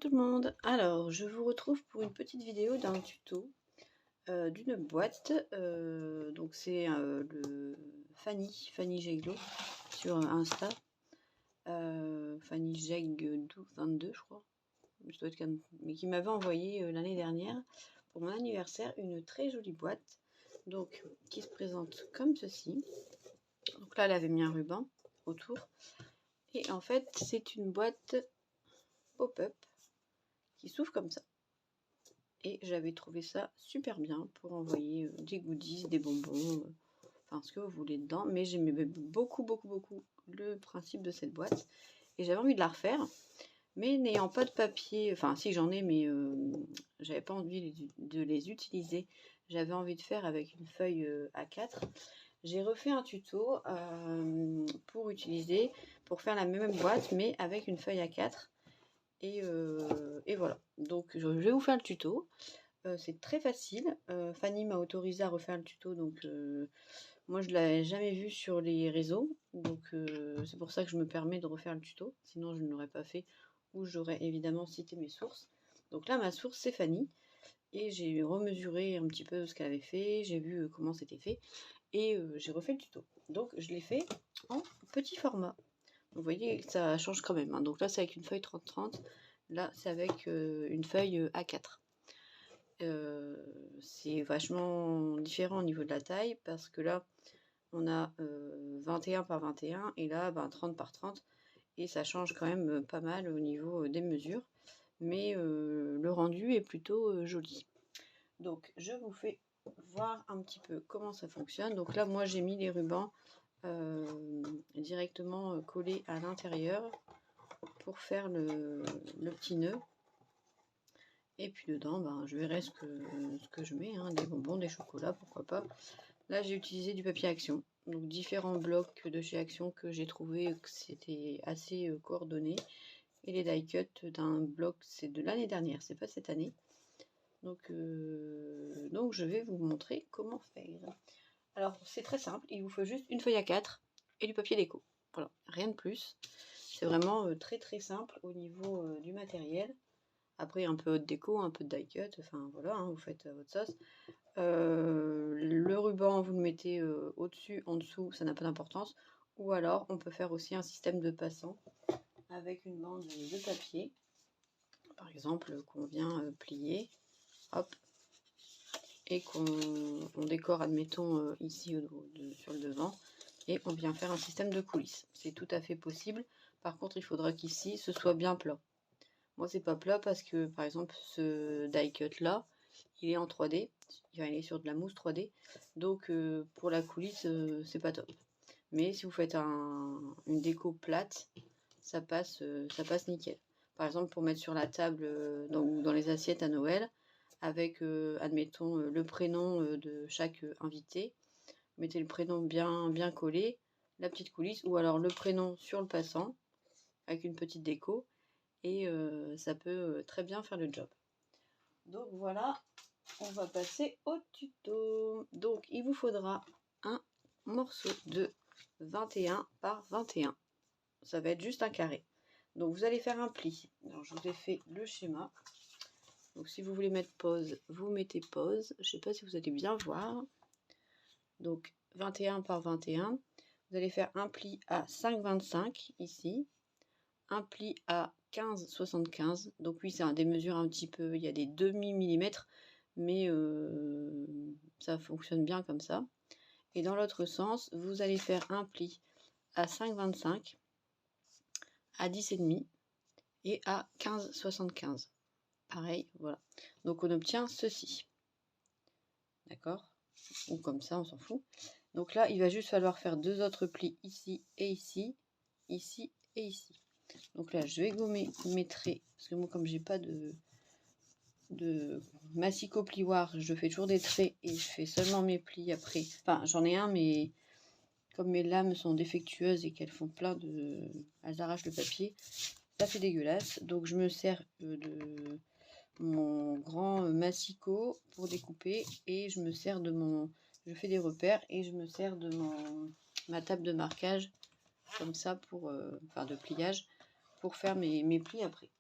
tout le monde. Alors, je vous retrouve pour une petite vidéo d'un tuto d'une boîte. Donc c'est le Fanny Jeglo sur Insta. Fanny Jeg 22 je crois. Mais qui m'avait envoyé l'année dernière pour mon anniversaire une très jolie boîte. Donc qui se présente comme ceci. Donc là elle avait mis un ruban autour. Et en fait c'est une boîte pop-up qui s'ouvre comme ça. Et j'avais trouvé ça super bien pour envoyer des goodies, des bonbons, enfin ce que vous voulez dedans. Mais j'aimais beaucoup le principe de cette boîte. Et j'avais envie de la refaire. Mais n'ayant pas de papier, enfin si j'en ai, mais j'avais pas envie de les utiliser. J'avais envie de faire avec une feuille A4. J'ai refait un tuto pour utiliser, pour faire la même boîte, mais avec une feuille A4. Et voilà, donc je vais vous faire le tuto. C'est très facile. Fanny m'a autorisé à refaire le tuto, donc moi je ne l'avais jamais vu sur les réseaux, donc c'est pour ça que je me permets de refaire le tuto, sinon je ne l'aurais pas fait, ou j'aurais évidemment cité mes sources. Donc là ma source c'est Fanny, et j'ai remesuré un petit peu ce qu'elle avait fait, j'ai vu comment c'était fait, et j'ai refait le tuto. Donc je l'ai fait en petit format. Vous voyez que ça change quand même, hein. Donc là c'est avec une feuille 30-30, là c'est avec une feuille A4. C'est vachement différent au niveau de la taille, parce que là on a 21 par 21 et là 30 par 30, et ça change quand même pas mal au niveau des mesures, mais le rendu est plutôt joli. Donc je vous fais voir un petit peu comment ça fonctionne. Donc là moi j'ai mis les rubans directement collés à l'intérieur pour faire le petit nœud. Et puis dedans, je verrai ce que je mets, hein, des bonbons, des chocolats, pourquoi pas. Là, j'ai utilisé du papier Action. Donc différents blocs de chez Action que j'ai trouvé que c'était assez coordonné. Et les die cut d'un bloc, c'est de l'année dernière, c'est pas cette année. Donc je vais vous montrer comment faire. Alors c'est très simple, il vous faut juste une feuille A4 et du papier déco. Voilà, rien de plus. C'est vraiment très simple au niveau du matériel. Après un peu de déco, un peu de die cut, enfin voilà, hein, vous faites votre sauce. Le ruban, vous le mettez au-dessus, en dessous, ça n'a pas d'importance. Ou alors, on peut faire aussi un système de passant avec une bande de papier, par exemple, qu'on vient plier, hop, et qu'on décore, admettons, ici sur le devant, et on vient faire un système de coulisses. C'est tout à fait possible. Par contre, il faudra qu'ici, ce soit bien plat. Moi, c'est pas plat parce que, par exemple, ce die cut là, il est en 3D, il est sur de la mousse 3D, donc pour la coulisse, c'est pas top. Mais si vous faites une déco plate, ça passe nickel. Par exemple, pour mettre sur la table, dans les assiettes à Noël, avec, admettons, le prénom de chaque invité, mettez le prénom bien collé, la petite coulisse, ou alors le prénom sur le passant, avec une petite déco, et ça peut très bien faire le job. Donc voilà, on va passer au tuto. Donc il vous faudra un morceau de 21 par 21. Ça va être juste un carré. Donc vous allez faire un pli. Alors je vous ai fait le schéma. Donc si vous voulez mettre pause, vous mettez pause. Je ne sais pas si vous allez bien voir. Donc 21 par 21. Vous allez faire un pli à 5,25 ici. Un pli à 15,75. Donc oui, c'est des mesures un petit peu, il y a des demi-millimètres, mais ça fonctionne bien comme ça. Et dans l'autre sens, vous allez faire un pli à 5,25, à 10,5 et à 15,75. Pareil, voilà. Donc on obtient ceci. D'accord? Ou comme ça, on s'en fout. Donc là, il va juste falloir faire deux autres plis ici et ici, ici et ici. Donc là, je vais gommer mes traits, parce que moi, comme j'ai pas de massicot plioir, je fais toujours des traits et je fais seulement mes plis après. Enfin, j'en ai un, mais comme mes lames sont défectueuses et qu'elles font plein de... elles arrachent le papier, ça fait dégueulasse. Donc je me sers de mon grand massicot pour découper, et je me sers de mon... je fais des repères, et je me sers de ma table de marquage, comme ça, pour... enfin de pliage, pour faire mes plis après.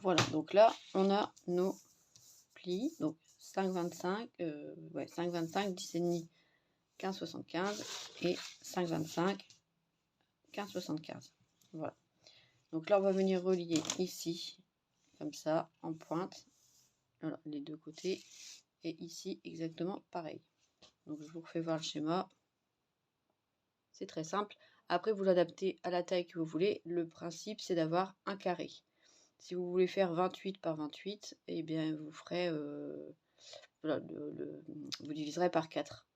Voilà, donc là, on a nos plis. Donc 5,25, ouais, 5,25, 10,5, 15,75 et 5,25, 15,75. Voilà. Donc là, on va venir relier ici, comme ça, en pointe. Voilà, les deux côtés. Et ici, exactement pareil. Donc je vous refais voir le schéma. C'est très simple. Après, vous l'adaptez à la taille que vous voulez. Le principe, c'est d'avoir un carré. Si vous voulez faire 28 par 28, eh bien, vous ferez... voilà, vous diviserez par 4.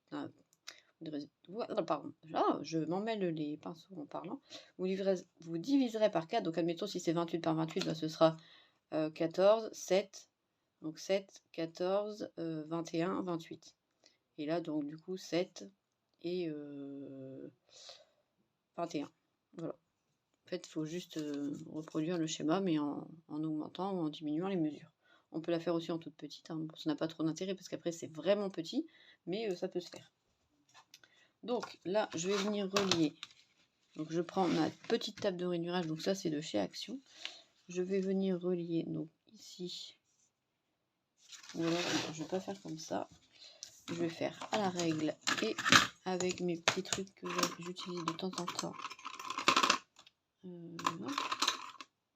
Pardon, je m'en mêle les pinceaux en parlant. Vous diviserez par 4. Donc, admettons, si c'est 28 par 28, bah, ce sera 14, 7. Donc, 7, 14, 21, 28. Et là, donc, du coup, 7 et 21. Voilà. En fait, il faut juste reproduire le schéma, mais en augmentant ou en diminuant les mesures. On peut la faire aussi en toute petite, hein. Ça n'a pas trop d'intérêt parce qu'après c'est vraiment petit, mais ça peut se faire. Donc là, je vais venir relier. Donc je prends ma petite table de rainurage, donc ça c'est de chez Action. Je vais venir relier donc ici. Ou alors, je ne vais pas faire comme ça. Je vais faire à la règle et avec mes petits trucs que j'utilise de temps en temps.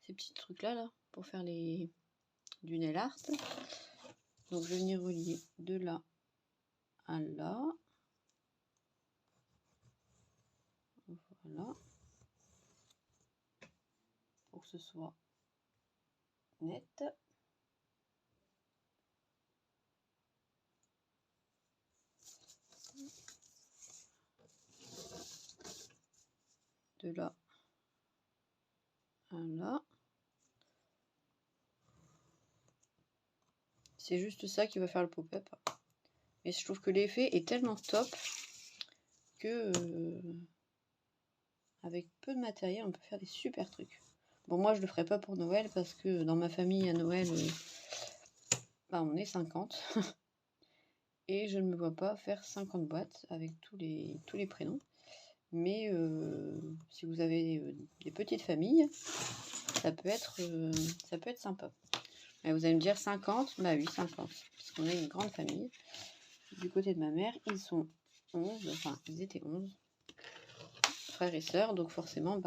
Ces petits trucs là pour faire du nail art. Donc je vais venir relier de là à là. Voilà. Pour que ce soit net. De là à là. C'est juste ça qui va faire le pop-up. Et je trouve que l'effet est tellement top que avec peu de matériel, on peut faire des super trucs. Bon, moi, je le ferai pas pour Noël parce que dans ma famille, à Noël, on est 50. Et je ne me vois pas faire 50 boîtes avec tous les prénoms. Mais si vous avez des petites familles, ça peut être sympa. Et vous allez me dire 50, bah oui, 50. Parce qu'on a une grande famille. Du côté de ma mère, ils sont 11, enfin, ils étaient 11. Frères et sœurs, donc forcément,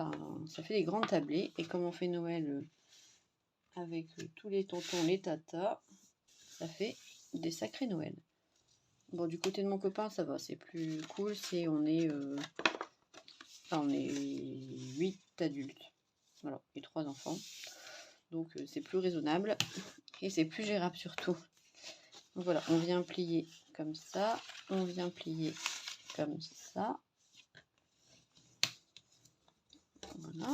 ça fait des grandes tablées. Et comme on fait Noël avec tous les tontons, les tatas, ça fait des sacrés Noël. Bon, du côté de mon copain, ça va, c'est plus cool. On est 8 adultes. Voilà, et 3 enfants. Donc c'est plus raisonnable et c'est plus gérable surtout. Donc voilà, on vient plier comme ça, on vient plier comme ça. Voilà.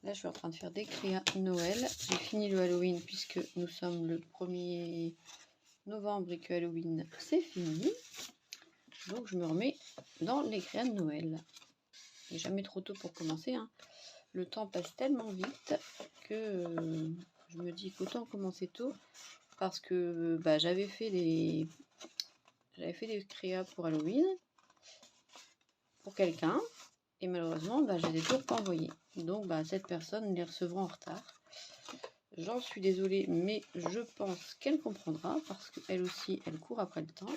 Là, je suis en train de faire des créas Noël. J'ai fini le Halloween puisque nous sommes le 1er novembre et que Halloween, c'est fini. Donc, je me remets dans les créas de Noël. Il n'est jamais trop tôt pour commencer, hein. Le temps passe tellement vite que je me dis qu'autant commencer tôt parce que j'avais fait des créas pour Halloween pour quelqu'un. Et malheureusement, je les ai toujours pas envoyés. Donc, cette personne les recevra en retard. J'en suis désolée, mais je pense qu'elle comprendra parce qu'elle aussi, elle court après le temps.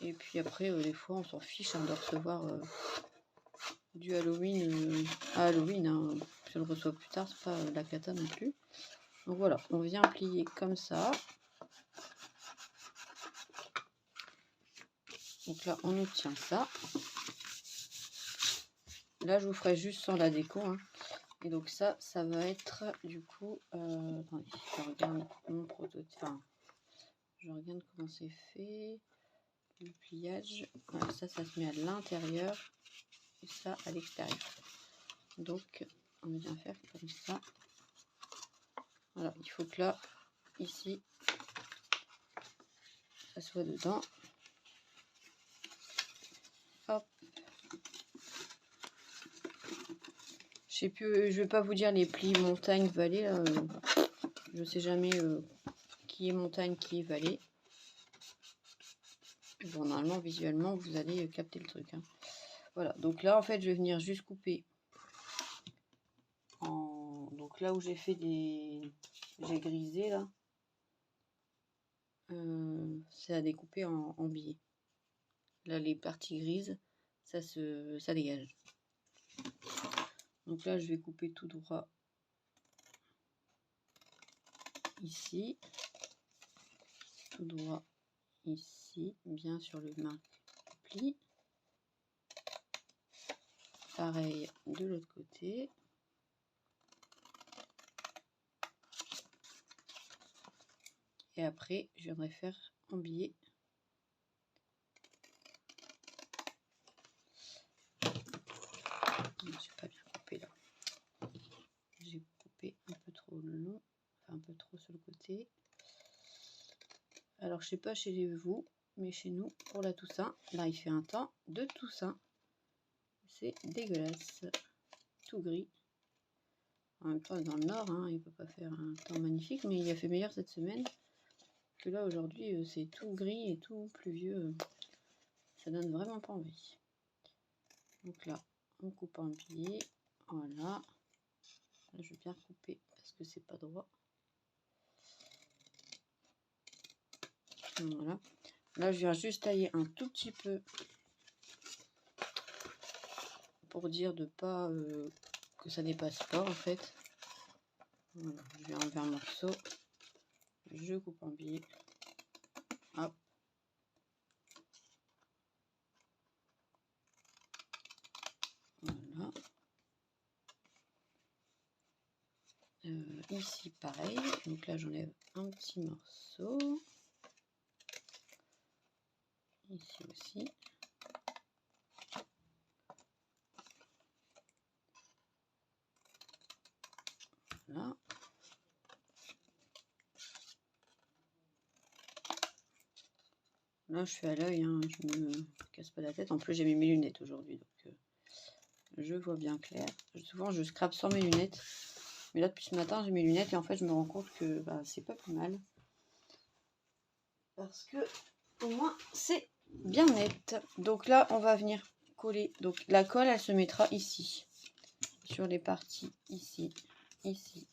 Et puis après, des fois, on s'en fiche de recevoir du Halloween à Halloween. Hein. Si on le reçoit plus tard, c'est pas la cata non plus. Donc voilà, on vient plier comme ça. Donc là, on obtient ça. Là, je vous ferai juste sans la déco. Hein. Et donc ça va être du coup... attendez, je regarde mon prototype. Enfin, je regarde comment c'est fait. Le pliage. Voilà, ça se met à l'intérieur. Et ça à l'extérieur. Donc, on vient faire comme ça. Voilà, il faut que là, ici, ça soit dedans. Hop. Je sais plus, je vais pas vous dire les plis montagne, vallée. Là, je sais jamais qui est montagne, qui est vallée. Bon, normalement, visuellement, vous allez capter le truc. Hein. Voilà, donc là en fait je vais venir juste couper en... Donc là où j'ai fait des... J'ai grisé là, c'est à découper en billets. Là les parties grises, ça dégage. Donc là je vais couper tout droit ici, tout droit ici, bien sur le marque-pli. Pareil de l'autre côté. Et après, je viendrai faire en billet. J'ai pas bien coupé là. J'ai coupé un peu trop le long, enfin un peu trop sur le côté. Alors je sais pas chez vous, mais chez nous, pour la Toussaint, là il fait un temps de Toussaint. C'est dégueulasse. Tout gris. En même temps, dans le nord, hein, il peut pas faire un temps magnifique, mais il a fait meilleur cette semaine que là aujourd'hui. C'est tout gris et tout pluvieux. Ça donne vraiment pas envie. Donc là, on coupe en billets. Voilà. Là, je vais bien couper parce que c'est pas droit. Voilà. Là, je viens juste tailler un tout petit peu pour dire de pas que ça dépasse pas en fait. Voilà. Je vais enlever un morceau. Je coupe en billets. Hop. Voilà. Ici pareil, donc là j'enlève un petit morceau, ici aussi, voilà, là je suis à l'œil, hein, je me casse pas la tête, en plus j'ai mis mes lunettes aujourd'hui, donc je vois bien clair. Souvent je scrape sans mes lunettes, mais là depuis ce matin j'ai mes lunettes et en fait je me rends compte que bah, c'est pas plus mal. Parce que au moins c'est bien net. Donc là on va venir coller. Donc la colle elle se mettra ici. Sur les parties ici, ici,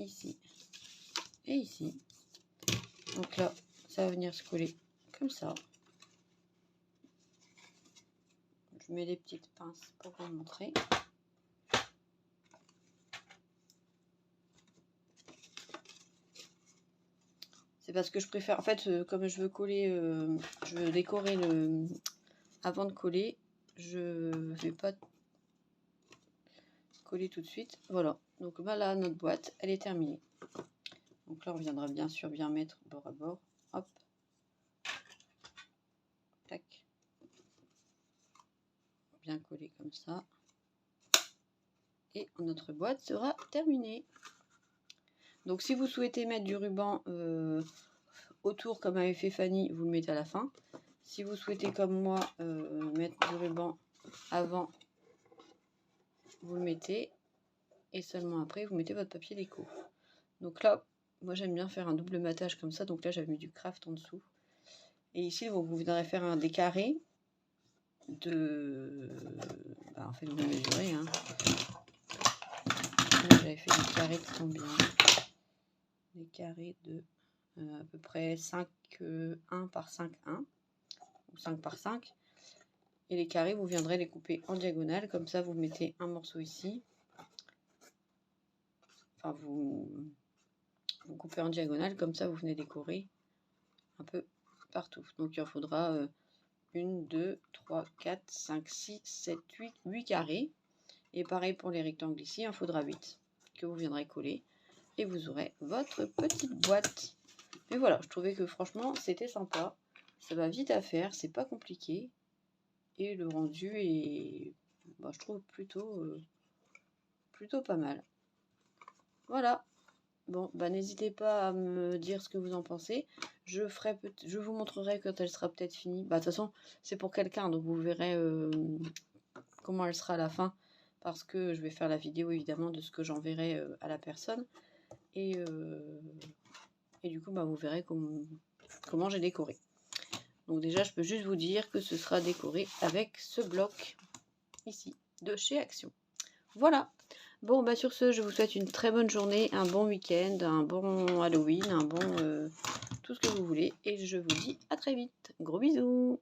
ici et ici. Donc là ça va venir se coller comme ça. Je mets des petites pinces pour vous montrer. C'est parce que je préfère, en fait, comme je veux coller, je veux décorer le, avant de coller, je vais pas coller tout de suite. Voilà, donc bah là, notre boîte, elle est terminée. Donc là, on viendra bien sûr bien mettre bord à bord. Hop. Tac. Bien coller comme ça. Et notre boîte sera terminée. Donc si vous souhaitez mettre du ruban autour comme avait fait Fanny, vous le mettez à la fin. Si vous souhaitez comme moi mettre du ruban avant, vous le mettez. Et seulement après, vous mettez votre papier déco. Donc là, moi j'aime bien faire un double matage comme ça. Donc là, j'avais mis du craft en dessous. Et ici, vous viendrez faire des carrés de... Bah, en fait, vous mesurez. Hein. J'avais fait des carrés qui sont bien. Des carrés de à peu près 5, 1 par 5, 1. Ou 5 par 5. Et les carrés, vous viendrez les couper en diagonale. Comme ça, vous mettez un morceau ici. Enfin, vous coupez en diagonale. Comme ça, vous venez décorer un peu partout. Donc, il en faudra 1, 2, 3, 4, 5, 6, 7, 8 carrés. Et pareil pour les rectangles ici, il en faudra 8 que vous viendrez coller. Et vous aurez votre petite boîte. Mais voilà, je trouvais que franchement, c'était sympa. Ça va vite à faire, c'est pas compliqué. Et le rendu est, bah, je trouve, plutôt pas mal. Voilà. Bon, bah n'hésitez pas à me dire ce que vous en pensez. Je vous montrerai quand elle sera peut-être finie. Bah de toute façon, c'est pour quelqu'un, donc vous verrez comment elle sera à la fin. Parce que je vais faire la vidéo évidemment de ce que j'enverrai à la personne. Et du coup, bah, vous verrez comment j'ai décoré. Donc déjà, je peux juste vous dire que ce sera décoré avec ce bloc ici de chez Action. Voilà. Bon, bah sur ce, je vous souhaite une très bonne journée, un bon week-end, un bon Halloween, un bon tout ce que vous voulez. Et je vous dis à très vite. Gros bisous.